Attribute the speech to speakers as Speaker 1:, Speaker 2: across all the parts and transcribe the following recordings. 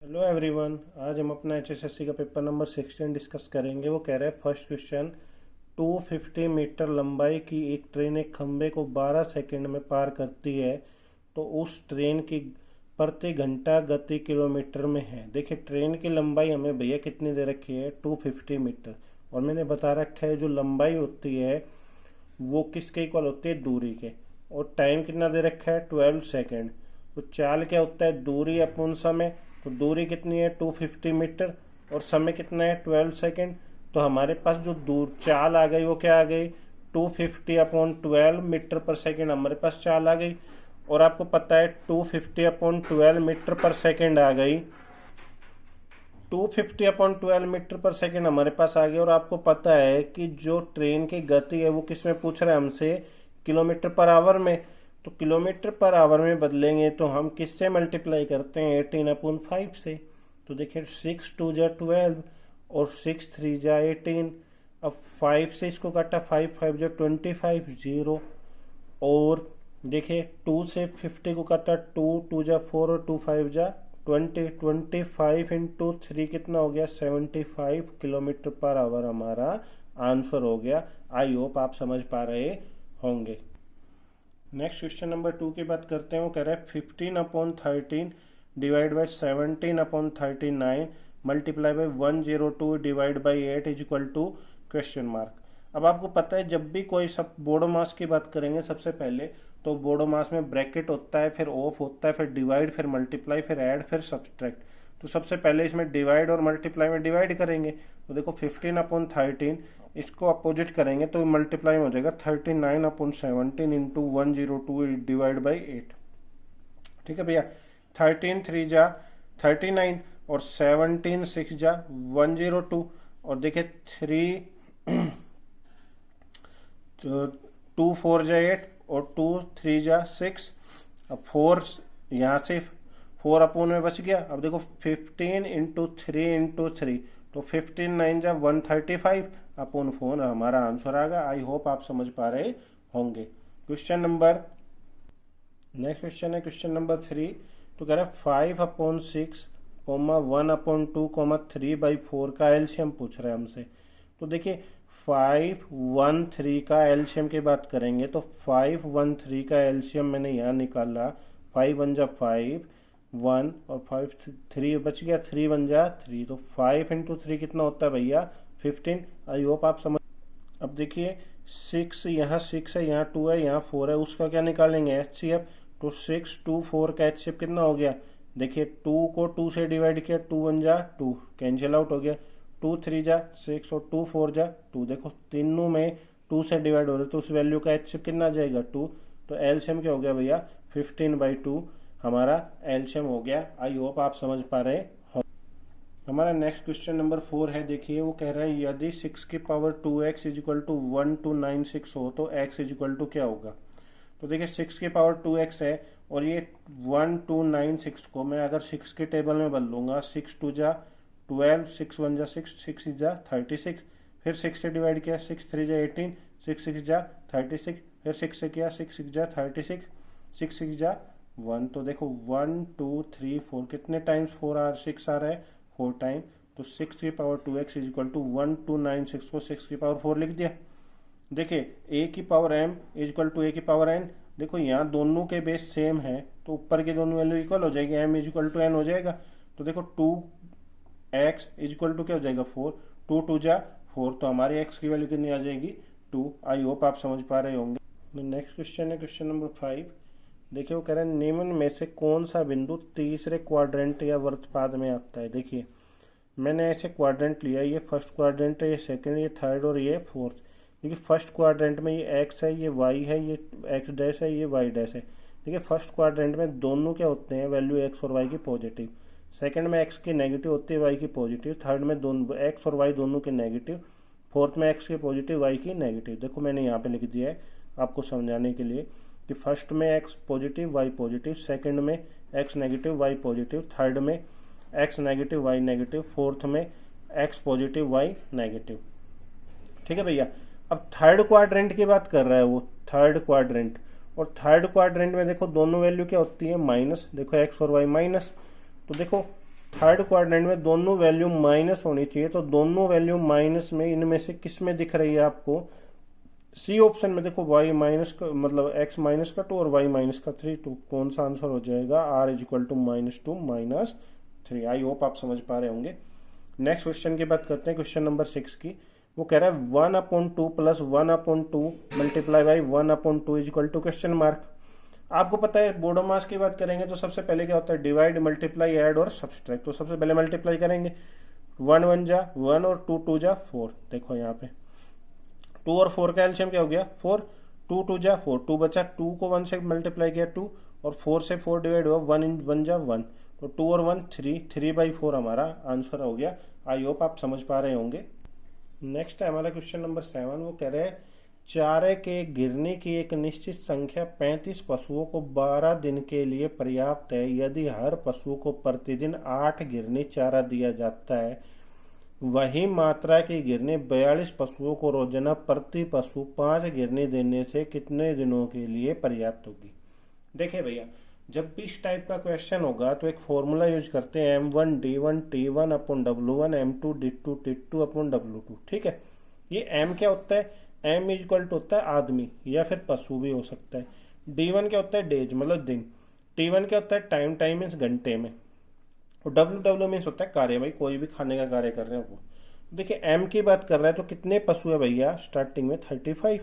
Speaker 1: Hello everyone, आज हम अपना एचएसएससी का पेपर नंबर 16 डिस्कस करेंगे। वो कह रहा है फर्स्ट क्वेश्चन, 250 मीटर लंबाई की एक ट्रेन एक खंबे को 12 सेकंड में पार करती है तो उस ट्रेन की प्रति घंटा गति किलोमीटर में है। देखिए ट्रेन की लंबाई हमें भैया कितनी दे रखी है, 250 मीटर, और मैंने बता रखा है जो लंबाई होती है वो किसके इक्वल होती है, दूरी के, और टाइम कितना दे रखा है, 12 सेकेंड। तो चाल क्या होता है, दूरी अपन समय, तो दूरी कितनी है 250 मीटर और समय कितना है 12 सेकेंड। तो हमारे पास जो दूर चाल आ गई वो क्या आ गई, 250/12 मीटर पर सेकेंड हमारे पास चाल आ गई। और आपको पता है 250/12 मीटर पर सेकेंड आ गई, 250/12 मीटर पर सेकेंड हमारे पास आ गया। और आपको पता है कि जो ट्रेन की गति है वो किस में पूछ रहा है हमसे, किलोमीटर पर आवर में। तो किलोमीटर पर आवर में बदलेंगे तो हम किससे मल्टीप्लाई करते हैं, 18/5 से। तो देखिए 6 2 जा 12 और 6 3 जा 18। अब 5 से इसको काटा, 5 5 जा 25, 0। और देखिए 2 से 50 को काटा, 2 2 जा 4 और 2 5 जा 20, 25 इंटू 3 कितना हो गया, 75 किलोमीटर पर आवर हमारा आंसर हो गया। आई होप आप समझ पा रहे होंगे। नेक्स्ट क्वेश्चन नंबर 2 की बात करते हैं। वो कह रहा है 15/13 divide by 17/39 multiply by 102 divide by 8 is equal to question mark. अब आपको पता है जब भी कोई सब बोडो मास की बात करेंगे सबसे पहले तो बोडो मास में ब्रैकेट होता है, फिर ऑफ होता है, फिर डिवाइड, फिर मल्टीप्लाई, फिर ऐड, फिर सब्सट्रैक्ट। तो सबसे पहले इसमें डिवाइड और मल्टीप्लाई में डिवाइड करेंगे। तो देखो 15/13 इसको अपोजिट करेंगे तो मल्टीप्लाई में हो जाएगा 39/17 इंटू 102 डिवाइड बाई 8। ठीक है भैया, 13 3 जा 39 और 17 6 जा 102। और देखिए 2 4 जा 8 और 2 3 जा 6। अब 4 यहाँ से 4 अपोन में बच गया। अब देखो 15 इंटू 3 इंटू 3, तो 15 9 जा 135 अपोन 4 हमारा आंसर आ गया। आई होप आप समझ पा रहे होंगे। क्वेश्चन नंबर नेक्स्ट क्वेश्चन है क्वेश्चन नंबर 3। तो कह रहा है 5/6 1/2 3/4 का एलसीएम पूछ रहा है हमसे। तो देखिए 5 1 3 का एलसीएम की बात करेंगे तो 5 1 3 का एलसीएम मैंने यहाँ निकाला, 5 1 जा 5 1 और 5 3 बच गया, 3 1 जा 3। तो 5 इंटू 3 कितना होता है भैया, 15। आई होप आप समझ। अब देखिए 6 यहाँ 6 है, यहाँ 2 है, यहाँ 4 है, उसका क्या निकालेंगे, एचसीएफ। तो 6 2 4 का एचसीएफ कितना हो गया, देखिए 2 को 2 से डिवाइड किया, 2 1 जा 2 कैंसिल आउट हो गया, 2 3 जा 6 और 2 4 जा 2। देखो तीनों में 2 से डिवाइड हो रहे तो उस वैल्यू का एचसीएफ कितना आ जाएगा, 2। तो एलसीएम क्या हो गया भैया, 15/2 हमारा एलसीएम हो गया। आई होप आप समझ पा रहे हो। हमारा नेक्स्ट क्वेश्चन नंबर 4 है। देखिए वो कह रहा है यदि 6 की power 2x is equal to 1296 हो तो x इज इक्वल टू क्या होगा। तो देखिए 6 की पावर 2x है और ये 1296 को मैं अगर 6 के टेबल में बदलूंगा, 6 2 जा 12, 6 1 जा 6, 6 6 जा 36, फिर 6 से डिवाइड किया, 6 3 जा 18, 6 6 जा 36, फिर 6 से किया, 6 6 जा 36, 6 6 जा 1। तो देखो 1 2 3 4 कितने टाइम्स 4 6 आ रहा है, 4 टाइम। तो 6 की power 2x is equal to 1296 को 6 की पावर 4 लिख दिया। देखिए a की power m is equal to a की पावर n। देखो यहाँ दोनों के बेस सेम है तो ऊपर की दोनों वैल्यू इक्वल हो जाएगी, m is equal to n हो जाएगा। तो देखो 2x इज इक्वल टू क्या हो जाएगा, 4, 2 2 जा 4, तो हमारी x की वैल्यू कितनी आ जाएगी, 2। आई होप आप समझ पा रहे होंगे। नेक्स्ट क्वेश्चन है क्वेश्चन नंबर 5। देखिए वो कह रहे हैं निम्न में से कौन सा बिंदु तीसरे क्वाड्रेंट या वृत्तपाद में आता है। देखिए मैंने ऐसे क्वाड्रेंट लिया, ये फर्स्ट क्वाड्रेंट है, ये सेकंड, ये थर्ड और ये फोर्थ। देखिए फर्स्ट क्वाड्रेंट में ये एक्स है, ये वाई है, ये एक्स डैश है, ये वाई डैश है। देखिए फर्स्ट क्वाड्रेंट में दोनों क्या होते हैं, वैल्यू एक्स और वाई की पॉजिटिव। सेकंड में एक्स की नेगेटिव होती है, वाई की पॉजिटिव। थर्ड में दोनों एक्स और वाई दोनों के नेगेटिव। फोर्थ में एक्स की पॉजिटिव, वाई की नेगेटिव। देखो मैंने यहाँ पे लिख दिया है आपको समझाने के लिए कि फर्स्ट में X positive Y positive, second में X negative Y positive, third में X negative Y negative, fourth में एक्स पॉजिटिव वाई नेगेटिव। ठीक है भैया। अब थर्ड क्वाड्रेंट की बात कर रहा है वो, थर्ड क्वाड्रेंट। और थर्ड क्वाड्रेंट में देखो दोनों वैल्यू क्या होती है, माइनस। देखो एक्स और वाई माइनस। तो देखो थर्ड क्वाड्रेंट में दोनों वैल्यू माइनस होनी चाहिए, तो दोनों वैल्यू माइनस में इनमें से किस में दिख रही है आपको? सी ऑप्शन में देखो, y माइनस का मतलब x माइनस का 2 और y माइनस का 3, तो कौन सा आंसर हो जाएगा? r is equal to -2 -3। I hope आप समझ पा रहे होंगे। नेक्स्ट क्वेश्चन की बात करते हैं, क्वेश्चन नंबर 6 की। वो कह रहा है 1/2 plus 1/2 multiply by 1/2 is equal to question mark. आपको पता है बोर्डो मास की बात करेंगे तो सबसे पहले क्या होता है? डिवाइड, मल्टीप्लाई, ऐड और सब्सट्रैक्ट। तो सबसे पहले मल्टीप्लाई करेंगे, 1 1 जा 1 और 2 2 जा 4। देखो यहाँ पे 2 और 4 का एलसीएम क्या हो गया? 4। 2 2 जा 4, 2 बचा, 2 को 1 से मल्टीप्लाई किया 2, और 4 से 4 डिवाइड हुआ, 1 1 जा 1, तो 2 और 1 3, 3/4 हमारा आंसर हो गया। आई होप आप समझ पा रहे होंगे। नेक्स्ट है हमारा क्वेश्चन नंबर 7। वो कह रहे हैं चारे के गिरने की एक निश्चित संख्या 35 पशुओं को 12 दिन के लिए पर्याप्त है। यदि हर पशु को प्रतिदिन 8 गिरनी चारा दिया जाता है, वही मात्रा की गिरनी 42 पशुओं को रोजाना प्रति पशु 5 गिरनी देने से कितने दिनों के लिए पर्याप्त होगी? देखिए भैया, जब भी इस टाइप का क्वेश्चन होगा तो एक फॉर्मूला यूज करते हैं, M1 D1 T1 upon W1 M2 D2 T2 upon W2। ठीक है, ये M क्या होता है? M इज इक्वल टू होता है आदमी या फिर पशु भी हो सकता है। D1 क्या होता है? डेज मतलब दिन। T1 क्या होता है? टाइम, टाइम मीन्स घंटे में। और W मीन्स होता है कार्य, भाई कोई भी खाने का कार्य कर रहे हैं वो। देखिए M की बात कर रहा है तो कितने पशु है भैया? स्टार्टिंग में 35।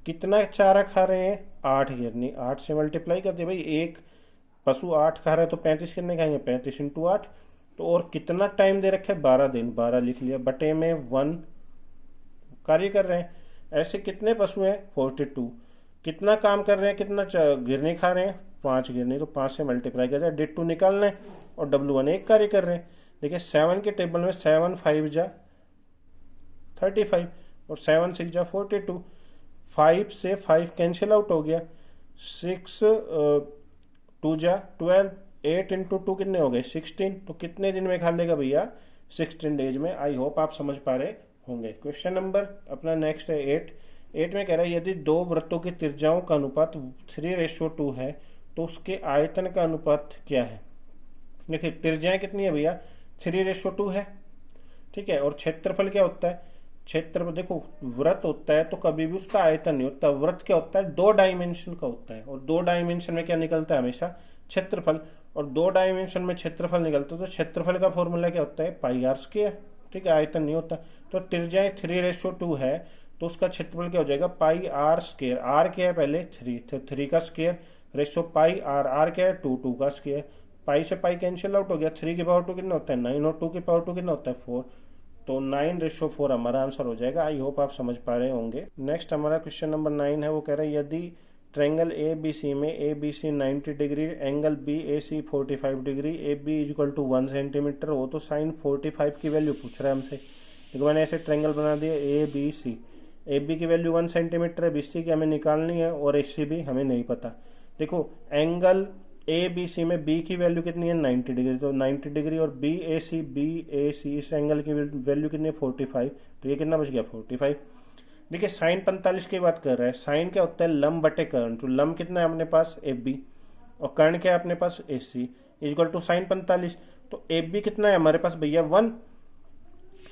Speaker 1: कितना चारा खा रहे हैं? 8 गिरनी। 8 से मल्टीप्लाई कर दिया भाई, एक पशु 8 खा रहा है तो 35 कितने खाएंगे? 35 इंटू 8। तो और कितना टाइम दे रखे? 12 दिन। 12 लिख लिया, बटे में 1 कार्य कर रहे हैं। ऐसे कितने पशु हैं? 42। कितना काम कर रहे हैं? कितना गिरनी खा रहे हैं? 5 गिरनी। तो 5 से मल्टीप्लाई कर दिया, D2 निकालना है, और W1 एक कार्य कर रहे हैं। देखिए 7 के टेबल में 7 5 जा 35 और 7 6 जा 42। 5 से 5 कैंसिल आउट हो गया, 6 2 जा 12, 8 इंटू 2 कितने हो गए? 16। तो कितने दिन में खा लेगा भैया? 16 डेज में। आई होप आप समझ पा रहे होंगे। क्वेश्चन नंबर अपना नेक्स्ट है 8 में कह रहा है यदि दो वृत्तों की त्रिज्याओं का अनुपात 3:2 है तो उसके आयतन का अनुपात क्या है? देखिए त्रिज्याएं कितनी है भैया? 3:2 है। ठीक है, और क्षेत्रफल क्या होता है? क्षेत्रफल देखो, वृत्त होता है तो कभी भी उसका आयतन नहीं होता। वृत्त क्या होता है? 2 डायमेंशन का होता है, और 2 डायमेंशन में क्या निकलता है? हमेशा क्षेत्रफल। और 2 डायमेंशन में क्षेत्रफल निकलता है तो क्षेत्रफल का फॉर्मूला क्या होता है? πr²। ठीक है, आयतन नहीं होता। तो त्रिज्याएं 3:2 है तो उसका क्षेत्रफल क्या हो जाएगा? πr²। r क्या है पहले? 3, तो 3 का स्क्वायर रेशो πr। r क्या है? 2, 2 का स्क्वायर। पाई से पाई कैंसिल आउट हो गया। 3 की पावर 2 कितना होता है? 9, और 2 की पावर 2 कितना होता है? 4। तो 9:4 हमारा आंसर हो जाएगा। आई होप आप समझ पा रहे होंगे। नेक्स्ट हमारा क्वेश्चन नंबर 9 है। वो कह रहा है यदि ट्रायंगल ABC में ABC 90 degree, angle BAC 45 degree, AB is equal to 1 centimetre हो तो साइन 45 की वैल्यू पूछ रहा है हमसे। देखो मैंने ऐसे ट्रायंगल बना दिया ABC। AB की वैल्यू 1 सेंटीमीटर है, BC की हमें निकालनी है, और AC भी हमें नहीं पता। देखो एंगल ABC में B की वैल्यू कितनी है? 90 डिग्री, तो 90 डिग्री, और BAC इस एंगल की वैल्यू कितनी है? 45। तो ये कितना बच गया? 45। देखिए साइन 45 की बात कर रहा है। साइन क्या होता है? लंब बटे कर्ण। तो लंब कितना है अपने पास? AB, और कर्ण क्या है अपने पास? AC equal to sine 45। तो AB कितना है हमारे पास भैया? 1।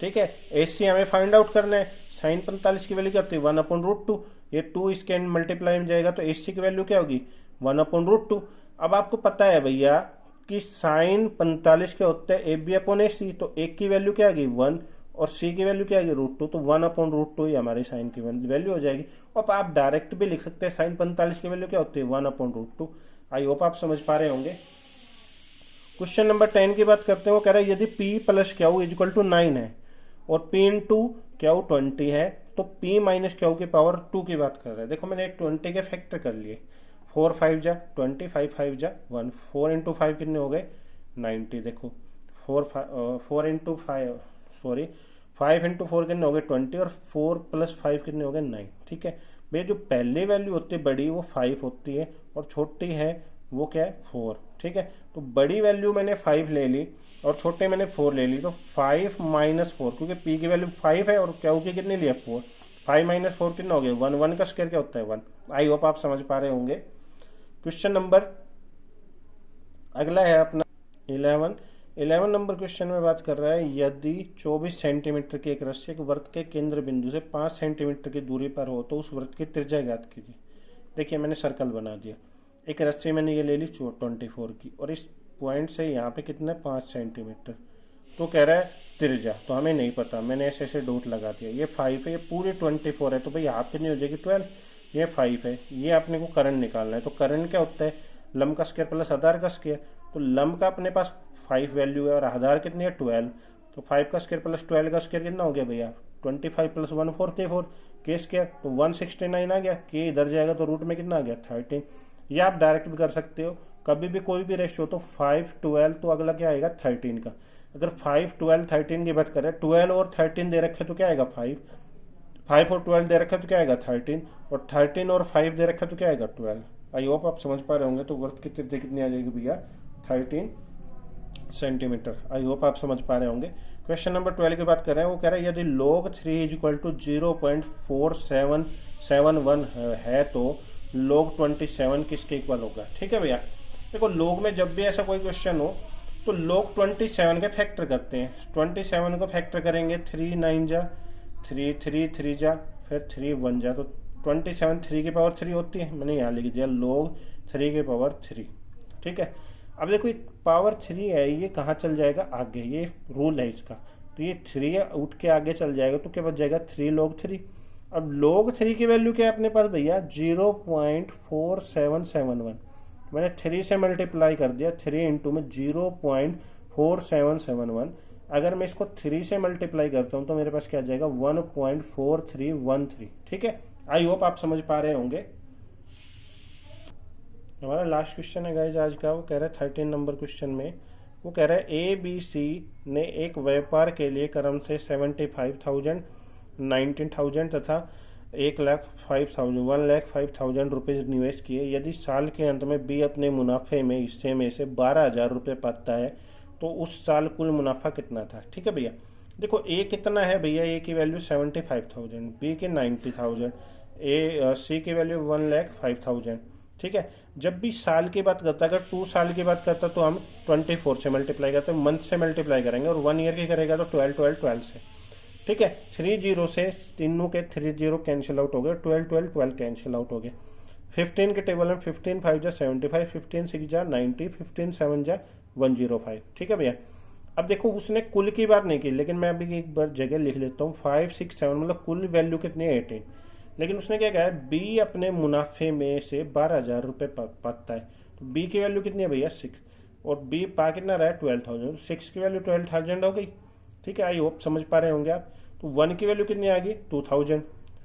Speaker 1: ठीक है, AC हमें फाइंड आउट करना है। साइन 45 की वैल्यू क्या होती है? 1/√2। ये 2 इसके मल्टीप्लाई में जाएगा तो AC की वैल्यू क्या होगी? 1/√2। अब आपको पता है भैया कि साइन 45 क्या होता है? AB/AC। तो एक की वैल्यू क्या आ गई? 1, और C की वैल्यू क्या आ गई? √2। तो 1/√2 ही हमारी साइन की वैल्यू हो जाएगी। अब आप डायरेक्ट भी लिख सकते हैं, साइन 45 की वैल्यू क्या होती है? 1/√2। आई होप आप समझ पा रहे होंगे। क्वेश्चन नंबर 10 की बात करते हैं। वो कह रहा है यदि P + Q is equal to 9 है और P × Q 20 है तो P - Q की पावर 2 की बात कर रहा है। देखो मैंने 20 के फैक्टर कर लिए। 4 5 जा 20, 5 5 जा 1, 4 × 5 कितने हो गए? 90। देखो 4 × 5 सॉरी 5 × 4 कितने हो गए? 20, और 4 + 5 कितने हो गए? 9। ठीक है भैया, जो पहली वैल्यू होती है बड़ी वो 5 होती है, और छोटी है वो क्या है? 4। ठीक है, तो बड़ी वैल्यू मैंने 5 ले ली और छोटे मैंने 4 ले ली। तो 5 - 4, क्योंकि P की वैल्यू 5 है और Q की कितनी लिया? 4। 5 - 4 कितना हो गया? 1। 1 का स्क्वायर क्या होता है? 1। आई होप आप समझ पा रहे होंगे। क्वेश्चन नंबर अगला है अपना 11। 11 नंबर क्वेश्चन में बात कर रहा है, यदि 24 सेंटीमीटर की एक रस्सी एक वृत्त के केंद्र बिंदु से 5 सेंटीमीटर की दूरी पर हो तो उस वृत्त की त्रिज्या ज्ञात कीजिए। देखिए मैंने सर्कल बना दिया, एक रस्सी मैंने ये ले ली 24 की, और इस पॉइंट से यहाँ पे कितने 5 सेंटीमीटर, तो कह रहा है त्रिज्या, तो हमें नहीं पता, मैंने ऐसे ऐसे डॉट लगा दिया। ये 5 है, ये पूरी 24 है, तो भाई हाफ कितनी हो जाएगी 12, ये 5 है। ये अपने को करंट निकालना है, तो करंट क्या होता है, लंब का स्क्वायर प्लस आधार का स्क्वायर। तो लंब का अपने पास 5 वैल्यू है और आधार कितनी है 12, तो 5 का स्क्वायर प्लस 12 का स्क्वायर कितना हो गया भैया 25 प्लस 1 44 के स्क्वायर, तो 169 आ गया। के इधर जाएगा तो रूट में कितना आ गया 13। या आप डायरेक्ट भी कर सकते हो, कभी भी कोई भी रेशियो तो 5 12, तो अगला क्या आएगा 13 का। अगर 5 12 13 की बात करें, 12 और 13 दे रखे तो क्या आएगा 5 और 12 दे रखा तो क्या आएगा 13, और 13 और 5 दे रखा तो क्या आएगा 12। आई होप आप समझ पा रहे होंगे। तो वृत्त की त्रिज्या कितनी आ जाएगी भैया 13 सेंटीमीटर। आई होप आप समझ पा रहे होंगे। क्वेश्चन नंबर 12 की बात कर रहे हैं, वो कह रहा है यदि log 3 इज इक्वल टू 0.4771 है तो log 27 किसके इक्वल होगा। ठीक है भैया, देखो log में जब भी ऐसा कोई क्वेश्चन हो तो log 27 के फैक्टर करते हैं। 27 को फैक्टर करेंगे, 3 9 जा 3 3 3 जा फिर 3 1 जा, तो 27 3 की पावर 3 होती है, मैंने यहाँ लिख दिया log 3 की पावर 3। ठीक है, अब देखो पावर 3 है, ये कहाँ चल जाएगा आगे, ये रूल है इसका, तो ये 3 उठ के आगे चल जाएगा, तो क्या बच जाएगा 3 log 3। अब log 3 की वैल्यू क्या है अपने पास भैया 0.4771, मैंने 3 से मल्टीप्लाई कर दिया, 3 इंटू में 0.4771। अगर मैं इसको 3 से मल्टीप्लाई करता हूँ तो मेरे पास क्या आ जाएगा 1.4313। ठीक है, आई होप आप समझ पा रहे होंगे। हमारा लास्ट क्वेश्चन है गाइज आज का, वो कह रहा है 13 नंबर क्वेश्चन में, वो कह रहा है ABC ने एक व्यापार के लिए क्रम से 75,000, 19,000 तथा 1,05,000 रुपये निवेश किए। यदि साल के अंत में B अपने मुनाफे में हिस्से में से 12,000 रुपये पाता है तो उस साल कुल मुनाफा कितना था। ठीक है भैया, देखो A कितना है भैया, A की वैल्यू 75,000, B की 90,000, C की वैल्यू 1,05,000। ठीक है, जब भी साल की बात करता है, अगर 2 साल की बात करता तो हम 24 से मल्टीप्लाई करते हैं, मंथ से मल्टीप्लाई करेंगे, और 1 ईयर की करेगा तो 12 12 12 से। ठीक है, 3 0 से तीनों के 3 0 कैंसिल आउट हो गए, 12 12 12 कैंसिल आउट हो गए। 15 के टेबल में 15 5 जा 75, 15 6 जा 90, 15 7 जा 105। ठीक है भैया, अब देखो उसने कुल की बात नहीं की, लेकिन मैं अभी एक बार जगह लिख लेता हूँ, 5 6 7 मतलब कुल वैल्यू कितनी है 18, लेकिन उसने क्या कहा है B अपने मुनाफे में से 12,000 रुपये पाता है, तो B की वैल्यू कितनी है भैया 6, और B पा कितना रहा है 12,000, 6 की वैल्यू 12,000 हो गई। ठीक है, आई होप समझ पा रहे होंगे आप। तो 1 की वैल्यू कितनी आ गई 2,000।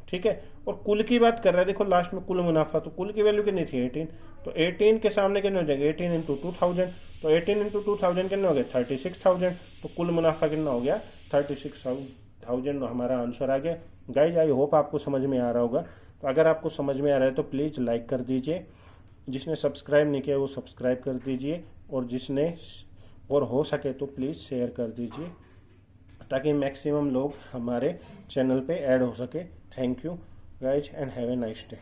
Speaker 1: ठीक है, और कुल की बात कर रहा है, देखो लास्ट में कुल मुनाफा, तो कुल की वैल्यू कितनी थी 18, तो 18 के सामने कितने हो जाएंगे 18 इंटू 2,000, तो 18 इंटू 2,000 कितने हो गए 36,000, तो कुल मुनाफा कितना हो गया 36,000, हमारा आंसर आ गया। गाइज आई होप आपको समझ में आ रहा होगा। तो अगर आपको समझ में आ रहा है तो प्लीज़ लाइक कर दीजिए, जिसने सब्सक्राइब नहीं किया वो सब्सक्राइब कर दीजिए, और जिसने और हो सके तो प्लीज़ शेयर कर दीजिए, ताकि मैक्सिमम लोग हमारे चैनल पे ऐड हो सके। Thank you guys and have a nice day.